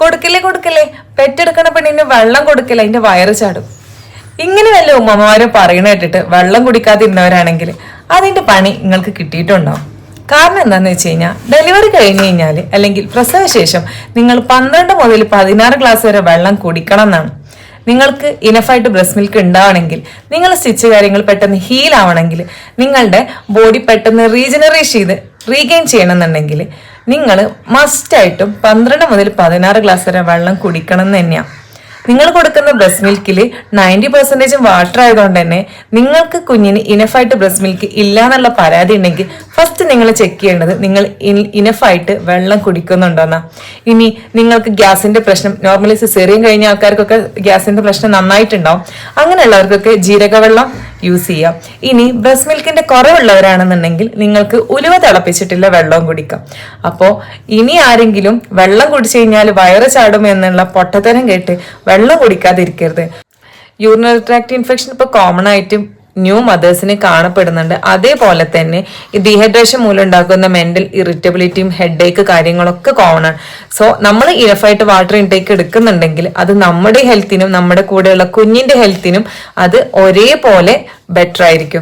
കൊടുക്കല്ലേ പെറ്റെടുക്കണ പെണ്ണിന് വെള്ളം കൊടുക്കല്ലേ അതിന്റെ വയറ് ചാടും. ഇങ്ങനെ വല്ല ഉമ്മമാരും പറയണ കേട്ടിട്ട് വെള്ളം കുടിക്കാതിരുന്നവരാണെങ്കിൽ അതിന്റെ പണി നിങ്ങൾക്ക് കിട്ടിയിട്ടുണ്ടാവും. കാരണം എന്താന്ന് വെച്ച് കഴിഞ്ഞാൽ ഡെലിവറി കഴിഞ്ഞ് കഴിഞ്ഞാൽ അല്ലെങ്കിൽ പ്രസവശേഷം നിങ്ങൾ 12 മുതൽ 16 ഗ്ലാസ് വരെ വെള്ളം കുടിക്കണം എന്നാണ്. നിങ്ങൾക്ക് ഇനഫായിട്ട് ബ്രസ്റ്റ് മിൽക്ക് ഉണ്ടാവണമെങ്കിൽ, നിങ്ങൾ സ്റ്റിച്ച് കാര്യങ്ങൾ പെട്ടെന്ന് ഹീൽ ആവണമെങ്കിൽ, നിങ്ങളുടെ ബോഡി പെട്ടെന്ന് റീജനറേറ്റ് ചെയ്ത് റീഗെയിൻ ചെയ്യണമെന്നുണ്ടെങ്കിൽ നിങ്ങൾ മസ്റ്റായിട്ടും 12 മുതൽ 16 ഗ്ലാസ് വരെ വെള്ളം കുടിക്കണം എന്ന് തന്നെയാണ്. നിങ്ങൾ കൊടുക്കുന്ന ബ്രസ്റ്റ് മിൽക്കിൽ 90% വാട്ടർ ആയതുകൊണ്ട് തന്നെ നിങ്ങൾക്ക് കുഞ്ഞിന് ഇനഫായിട്ട് ബ്രസ്റ്റ് മിൽക്ക് ഇല്ല എന്നുള്ള പരാതി ഉണ്ടെങ്കിൽ ഫസ്റ്റ് നിങ്ങൾ ചെക്ക് ചെയ്യേണ്ടത് നിങ്ങൾ ഇനഫായിട്ട് വെള്ളം കുടിക്കുന്നുണ്ടോന്നാ. ഇനി നിങ്ങൾക്ക് ഗ്യാസിന്റെ പ്രശ്നം, നോർമലി സിസേറിയൻ കഴിഞ്ഞ ആൾക്കാർക്കൊക്കെ ഗ്യാസിന്റെ പ്രശ്നം നന്നായിട്ടുണ്ടാവും. അങ്ങനെയുള്ളവർക്കൊക്കെ ജീരകവെള്ളം യൂസ് ചെയ്യാം. ഇനി ബ്രസ്റ്റ് മിൽക്കിന്റെ കുറവുള്ളവരാണെന്നുണ്ടെങ്കിൽ നിങ്ങൾക്ക് ഉലുവ തിളപ്പിച്ചിട്ടുള്ള വെള്ളവും കുടിക്കാം. അപ്പോ ഇനി ആരെങ്കിലും വെള്ളം കുടിച്ചു കഴിഞ്ഞാൽ വയറ് ചാടും എന്നുള്ള പൊട്ടത്തരം കേട്ട് വെള്ളം കുടിക്കാതിരിക്കരുത്. യൂറിനറി ട്രാക്ട് ഇൻഫെക്ഷൻ ഇപ്പൊ കോമൺ ആയിട്ട് ന്യൂ മദേഴ്സിന് കാണപ്പെടുന്നുണ്ട്. അതേപോലെ തന്നെ ഈ ഡീഹൈഡ്രേഷൻ മൂലം ഉണ്ടാക്കുന്ന മെന്റൽ ഇറിറ്റബിലിറ്റിയും ഹെഡേക്ക് കാര്യങ്ങളൊക്കെ കോമൺ ആണ്. സോ നമ്മൾ ഇനഫായിട്ട് വാട്ടർ ഇൻടേക്ക് എടുക്കുന്നുണ്ടെങ്കിൽ അത് നമ്മുടെ ഹെൽത്തിനും നമ്മുടെ കൂടെയുള്ള കുഞ്ഞിന്റെ ഹെൽത്തിനും അത് ഒരേപോലെ ബെറ്റർ ആയിരിക്കും.